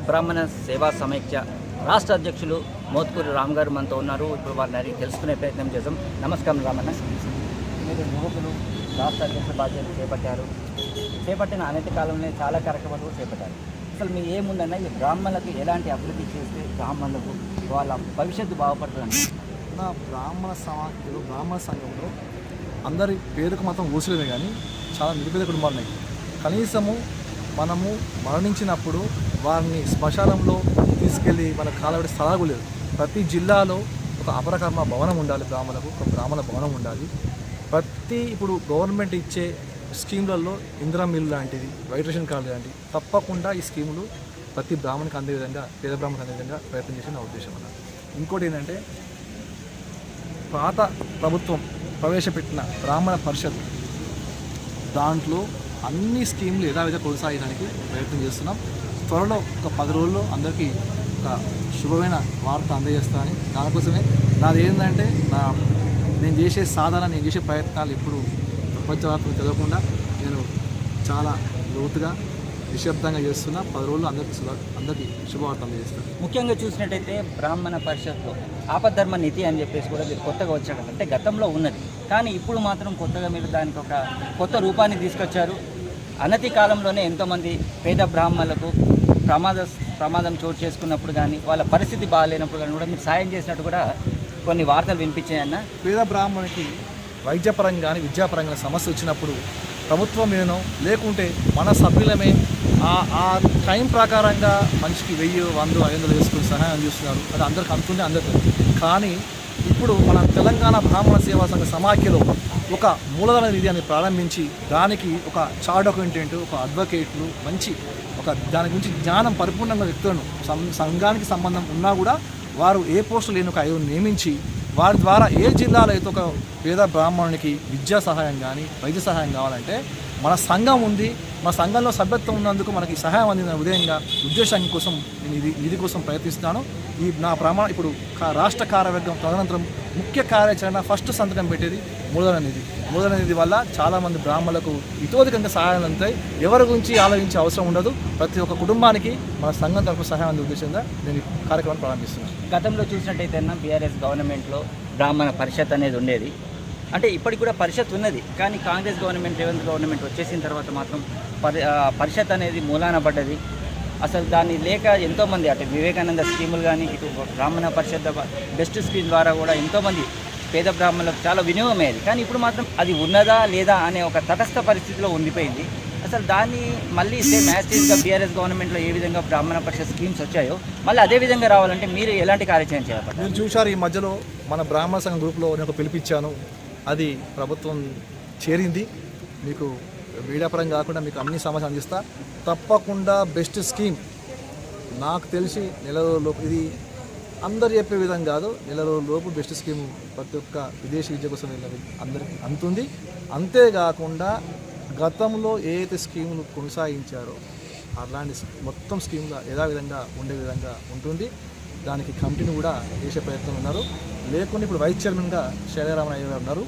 బ్రాహ్మణ సేవా సమైక్య రాష్ట్ర అధ్యక్షులు మోత్కూరి రామ్ గారు మనతో ఉన్నారు. ఇప్పుడు వారిని అడిగి తెలుసుకునే ప్రయత్నం చేద్దాం. నమస్కారం రామన్న. మీరు యువకులు రాష్ట్ర అధ్యక్ష బాధ్యతలు చేపట్టిన అనతి కాలంలో చాలా కార్యక్రమాలు చేపట్టారు. అసలు మీ ఏముందన్నా ఈ బ్రాహ్మణులకు ఎలాంటి అభివృద్ధి చేస్తే బ్రాహ్మణులకు వాళ్ళ భవిష్యత్తు బాగుపడుతుందండి? నా బ్రాహ్మణ సమాఖ్యలో బ్రాహ్మణ సంఘంలో అందరి పేరుకు మాత్రం ఊసలేమే కానీ చాలా నిరుపేద కుటుంబాలు ఉన్నాయి. కనీసము మనము మరణించినప్పుడు వారిని శ్మశానంలో తీసుకెళ్ళి మన కాలబడి స్థలాలు లేదు. ప్రతి జిల్లాలో ఒక అపరకర్మ భవనం ఉండాలి, బ్రాహ్మణులకు ఒక బ్రాహ్మణ భవనం ఉండాలి. ఇప్పుడు గవర్నమెంట్ ఇచ్చే స్కీమ్లలో ఇందిరా మిల్ లాంటిది, వైట్ రేషన్ కార్డు లాంటివి తప్పకుండా ఈ స్కీములు ప్రతి బ్రాహ్మణికి అందే విధంగా, పేద బ్రాహ్మణికి అందే విధంగా ప్రయత్నం చేసి నా ఉద్దేశం అన్నది. ఇంకోటి ఏంటంటే, పాత ప్రభుత్వం ప్రవేశపెట్టిన బ్రాహ్మణ పరిషత్ దాంట్లో అన్ని స్కీములు యథావిధంగా కొనసాగడానికి ప్రయత్నం చేస్తున్నాం. త్వరలో ఒక 10 రోజుల్లో అందరికీ ఒక శుభమైన వార్త అందజేస్తానని, దానికోసమే నాది ఏంటంటే నేను చేసే సాధన, నేను చేసే ప్రయత్నాలు ఎప్పుడు ప్రపంచ వార్తలు చదవకుండా నేను చాలా లోతుగా నిశ్శబ్దంగా చేస్తున్నా. 10 రోజుల్లో అందరికీ శుభవార్త అందజేస్తాను. ముఖ్యంగా చూసినట్టయితే బ్రాహ్మణ పరిషత్లో ఆపద్ధర్మ నీతి అని చెప్పేసి కూడా మీరు కొత్తగా వచ్చాడు. అంటే గతంలో ఉన్నది, కానీ ఇప్పుడు మాత్రం కొత్తగా మీరు దానికి ఒక కొత్త రూపాన్ని తీసుకొచ్చారు. అనతి కాలంలోనే ఎంతోమంది పేద బ్రాహ్మణులకు ప్రమాదం చోటు చేసుకున్నప్పుడు కానీ, వాళ్ళ పరిస్థితి బాగాలేనప్పుడు కానీ కూడా మీరు సాయం చేసినట్టు కూడా కొన్ని వార్తలు వినిపించాయన్న. పేద బ్రాహ్మణునికి వైద్యపరంగా కానీ విద్యాపరంగా సమస్య వచ్చినప్పుడు ప్రభుత్వం ఏనో లేకుంటే మన సభ్యులమే ఆ టైం ప్రకారంగా మనిషికి 1000, 100, 500 వేసుకుని సహాయం చేస్తున్నారు. అది అందరికి అందుతుంది, అందరికీ. కానీ ఇప్పుడు మన తెలంగాణ బ్రాహ్మణ సేవా సంఘ సమాఖ్యలో ఒక మూలధన నిధి అని ప్రారంభించి దానికి ఒక చార్ట్ అకౌంటెంట్, ఒక అడ్వకేట్లు, మంచి దాని గురించి జ్ఞానం పరిపూర్ణంగా వ్యక్తులను సంఘానికి సంబంధం ఉన్నా కూడా వారు ఏ పోస్టులు లేని ఒక 5 నియమించి వారి ద్వారా ఏ జిల్లాలో అయితే ఒక పేద బ్రాహ్మణునికి విద్యా సహాయం కానీ వైద్య సహాయం కావాలంటే మన సంఘం ఉంది, మన సంఘంలో సభ్యత్వం ఉన్నందుకు మనకి సహాయం అందిన ఉద్దేశాన్ని కోసం నేను నిధి కోసం ప్రయత్నిస్తున్నాను. నా ఇప్పుడు రాష్ట్ర కార్యవర్గం తదనంతరం ముఖ్య కార్యాచరణ ఫస్ట్ సంతకం పెట్టేది మూలధన నిధి వల్ల చాలామంది బ్రాహ్మణులకు ఇతోధికంగా సహాయాలు అందుతాయి. ఎవరి గురించి ఆలోచించే అవసరం ఉండదు. ప్రతి ఒక్క కుటుంబానికి మన సంఘం తరఫు సహాయం అందే ఉద్దేశంగా నేను ఈ కార్యక్రమాన్ని ప్రారంభిస్తున్నాను. గతంలో చూసినట్టయితే బీఆర్ఎస్ గవర్నమెంట్లో బ్రాహ్మణ పరిషత్ అనేది ఉండేది. అంటే ఇప్పటికి కూడా పరిషత్ ఉన్నది, కానీ కాంగ్రెస్ గవర్నమెంట్, రేవంత్ గవర్నమెంట్ వచ్చేసిన తర్వాత మాత్రం పరిషత్ అనేది మూలాన పడ్డది. అసలు దాన్ని లేక ఎంతోమంది అటు వివేకానంద స్కీములు కానీ, ఇటు బ్రాహ్మణ పరిషత్ బెస్ట్ స్కీమ్ ద్వారా కూడా ఎంతోమంది పేద బ్రాహ్మణులకు చాలా వినియోగమయ్యేది. కానీ ఇప్పుడు మాత్రం అది ఉన్నదా లేదా అనే ఒక తటస్థ పరిస్థితిలో ఉండిపోయింది. అసలు దాన్ని మళ్ళీ సేమ్ యాస్టీస్గా బీఆర్ఎస్ గవర్నమెంట్లో ఏ విధంగా బ్రాహ్మణ పరిషత్ స్కీమ్స్ వచ్చాయో మళ్ళీ అదే విధంగా రావాలంటే మీరు ఎలాంటి కార్యాచరణ చేయాలి? మీరు చూశారు, ఈ మధ్యలో మన బ్రాహ్మణ సంఘం గ్రూప్లో నేను పిలిపించాను. అది ప్రభుత్వం చేరింది. మీకు మీడియాపరంగా కాకుండా మీకు అన్ని సమాచారం అందిస్తా. తప్పకుండా బెస్ట్ స్కీమ్ నాకు తెలిసి నెల రోజుల్లోపు, ఇది అందరు చెప్పే విధంగా కాదు, నెల రోజుల్లోపు బెస్ట్ స్కీమ్ ప్రతి ఒక్క విదేశీ విద్య కోసం అందరికీ అందుతుంది. అంతేకాకుండా గతంలో ఏదైతే స్కీములు కొనసాగించారో అలాంటి మొత్తం స్కీములు యథావిధంగా ఉండే విధంగా ఉంటుంది. దానికి కమిటీని కూడా చేసే ప్రయత్నం ఉన్నారు. లేకుండా ఇప్పుడు వైస్ చైర్మన్గా శైలరామయ్య గారు ఉన్నారు.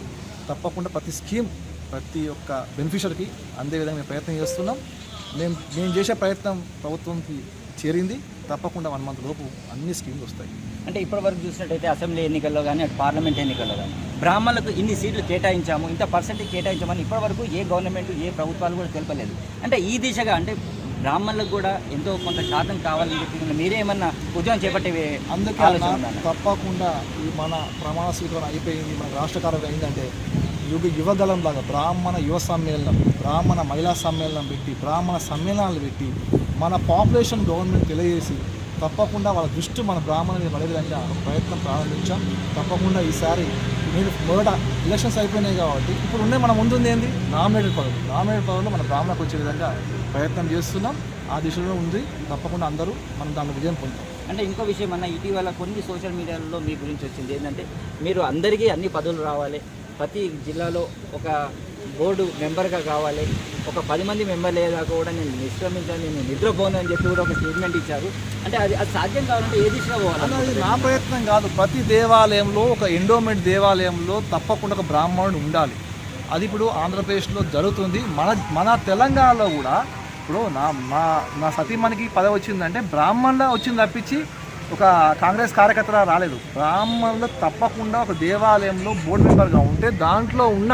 తప్పకుండా ప్రతి స్కీమ్ ప్రతి ఒక్క బెనిఫిషరీకి అందే విధంగా మేము ప్రయత్నం చేస్తున్నాం. మేము చేసే ప్రయత్నం ప్రభుత్వంకి చేరింది. తప్పకుండా 1 మంత్ లోపు అన్ని స్కీమ్లు వస్తాయి. అంటే ఇప్పటివరకు చూసినట్టయితే అసెంబ్లీ ఎన్నికల్లో కానీ, అటు పార్లమెంట్ ఎన్నికల్లో కానీ బ్రాహ్మణులకు ఇన్ని సీట్లు కేటాయించాము, ఇంత పర్సెంటేజ్ కేటాయించామని ఇప్పటివరకు ఏ గవర్నమెంట్, ఏ ప్రభుత్వాలు కూడా తెలపలేదు. అంటే ఈ దిశగా అంటే బ్రాహ్మణులకు కూడా ఎంతో కొంత శాతం కావాలని చెప్పి మీరేమన్నా ఉద్యమం చేపట్టే అందుకే తప్పకుండా ఈ మన ప్రమాణ స్వీకరణ అయిపోయింది, మన రాష్ట్ర కార్యక్రమం ఏంటంటే యువగలం లాగా బ్రాహ్మణ యువ సమ్మేళనం, బ్రాహ్మణ మహిళా సమ్మేళనం పెట్టి, బ్రాహ్మణ సమ్మేళనాలు పెట్టి మన పాపులేషన్ గవర్నమెంట్ తెలియజేసి తప్పకుండా వాళ్ళ దృష్టి మన బ్రాహ్మణుల మీద పడే విధంగా ప్రయత్నం ప్రారంభించాం. తప్పకుండా ఈసారి మీరు మొదట ఎలక్షన్స్ అయిపోయినాయి కాబట్టి ఇప్పుడు ఉండే మన ముందుంది ఏంది నామినేటెడ్ పదవులు మన బ్రాహ్మణకు వచ్చే విధంగా ప్రయత్నం చేస్తున్నాం. ఆ దిశలో ఉంది. తప్పకుండా అందరూ మనం దాని విజయం పొందుతాం. అంటే ఇంకో విషయం అన్న, ఇటీవల కొన్ని సోషల్ మీడియాలో మీ గురించి వచ్చింది ఏంటంటే మీరు అందరికీ అన్ని పదవులు రావాలి, ప్రతి జిల్లాలో ఒక బోర్డు మెంబర్గా కావాలి, ఒక 10 మంది మెంబర్లు అయ్యేదాకా కూడా నేను నిష్క్రమించాను, నేను నిద్రపోను అని చెప్పి కూడా ఒక స్టేట్మెంట్ ఇచ్చారు. అంటే అది సాధ్యం కావాలంటే ఏ దిశగా పోవాలి? అది నా ప్రయత్నం కాదు. ప్రతి దేవాలయంలో, ఒక ఎండోమెంట్ దేవాలయంలో తప్పకుండా ఒక బ్రాహ్మణుడు ఉండాలి. అది ఇప్పుడు ఆంధ్రప్రదేశ్లో జరుగుతుంది. మన తెలంగాణలో కూడా ఇప్పుడు నా సతీమణికి పదవి వచ్చిందంటే బ్రాహ్మణుల వచ్చింది తప్పించి ఒక కాంగ్రెస్ కార్యకర్త రాలేదు. బ్రాహ్మణులు తప్పకుండా ఒక దేవాలయంలో బోర్డు మెంబర్గా ఉంటే దాంట్లో ఉన్న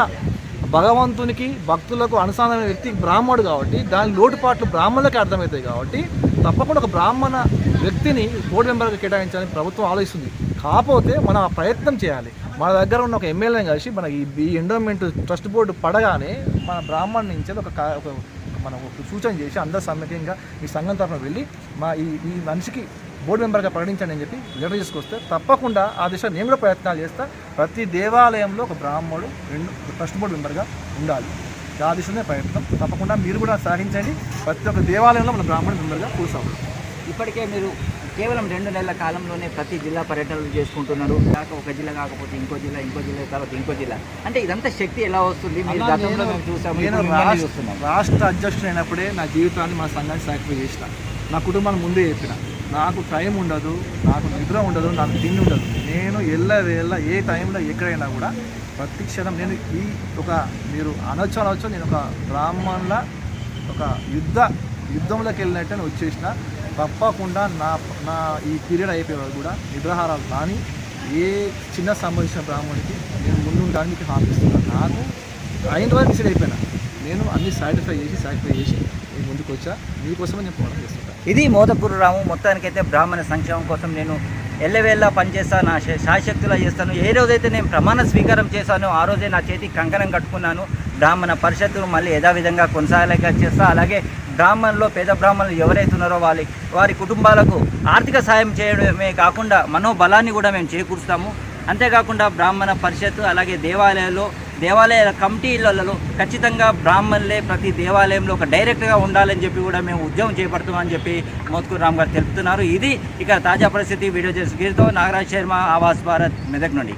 భగవంతునికి భక్తులకు అనుసంధానమైన వ్యక్తి బ్రాహ్మణుడు కాబట్టి దాని లోటుపాట్లు బ్రాహ్మణులకి అర్థమవుతాయి కాబట్టి తప్పకుండా ఒక బ్రాహ్మణ వ్యక్తిని బోర్డు మెంబర్గా కేటాయించాలని ప్రభుత్వం ఆలోచిస్తుంది. కాకపోతే మనం ఆ ప్రయత్నం చేయాలి. మన దగ్గర ఉన్న ఒక ఎమ్మెల్యేని కలిసి మన ఈ ఎండోమెంట్ ట్రస్ట్ బోర్డు పడగానే మన బ్రాహ్మణ నుంచి ఒక మనం ఒక సూచన చేసి అందరూ సమ్యకంగా ఈ సంఘం తరఫున వెళ్ళి ఈ మనిషికి బోర్డు మెంబర్గా ప్రకటించండి అని చెప్పి లెటర్ తీసుకొస్తే తప్పకుండా ఆ దిశ నేను కూడా ప్రయత్నాలు చేస్తా. ప్రతి దేవాలయంలో ఒక బ్రాహ్మణుడు ట్రస్ట్ బోర్డు మెంబర్గా ఉండాలి. ఆ దిశనే ప్రయత్నం. తప్పకుండా మీరు కూడా సహాయించండి. ప్రతి ఒక్క దేవాలయంలో మన బ్రాహ్మణుడు మెంబర్గా కూర్చోవాలి. ఇప్పటికే మీరు కేవలం 2 నెలల కాలంలోనే ప్రతి జిల్లా పర్యటనలు చేసుకుంటున్నారు. ఒక జిల్లా కాకపోతే ఇంకో జిల్లా తర్వాత ఇంకో జిల్లా. అంటే ఇదంతా శక్తి ఎలా వస్తుంది? మీరు గతంలో మేము చూసాము, నేను చూస్తున్నాం. రాష్ట్ర అధ్యక్షుడు అయినప్పుడే నా జీవితాన్ని మన సంఘాన్ని సాక్రిఫై చేసిన. నా కుటుంబాన్ని ముందే చెప్పిన. నాకు టైం ఉండదు, నాకు నిద్ర ఉండదు, నాకు తిండి ఉండదు. నేను ఎల్లవేళ ఏ టైంలో ఎక్కడైనా కూడా ప్రతి క్షణం నేను మీరు అనొచ్చు నేను ఒక బ్రాహ్మణుల ఒక యుద్ధంలోకి వెళ్ళినట్టు నేను వచ్చేసిన. తప్పకుండా నా ఈ పీరియడ్ అయిపోయేవారు కూడా నిద్రాహారాలు కానీ ఏ చిన్న సంబంధించిన బ్రాహ్మణుడికి నేను ముందుంటాను మీకు హామీ ఇస్తున్నాను. నాకు అయిన వరకు డిసైడ్ అయిపోయినా. నేను అన్ని సాటిస్ఫై చేసి నేను ముందుకు వచ్చా. మీకోసమే నేను పోవడం చేస్తున్నాను. ఇది మోదకూరు రాము. మొత్తానికైతే బ్రాహ్మణ సంక్షేమం కోసం నేను ఎల్లవేళ్ళ పనిచేస్తాను, నా శాశక్తులా చేస్తాను. ఏ రోజైతే నేను ప్రమాణ స్వీకారం చేశానో ఆ రోజే నా చేతికి కంకణం కట్టుకున్నాను. బ్రాహ్మణ పరిషత్తును మళ్ళీ యథావిధంగా కొనసాగలేక చేస్తా. అలాగే బ్రాహ్మణుల్లో పేద బ్రాహ్మణులు ఎవరైతే ఉన్నారో వారి కుటుంబాలకు ఆర్థిక సాయం చేయడమే కాకుండా మనోబలాన్ని కూడా మేము చేకూరుస్తాము. అంతేకాకుండా బ్రాహ్మణ పరిషత్తు అలాగే దేవాలయాల కమిటీలలో ఖచ్చితంగా బ్రాహ్మణులే ప్రతి దేవాలయంలో ఒక డైరెక్ట్గా ఉండాలని చెప్పి కూడా మేము ఉద్యమం చేపడుతున్నామని చెప్పి మోత్కూరు రామ్ గారు తెలుపుతున్నారు. ఇది ఇక తాజా పరిస్థితి. వీడియో చేసి గీర్తో నాగరాజ్ శర్మ, ఆవాస్ భారత్, మెదక్ నుండి.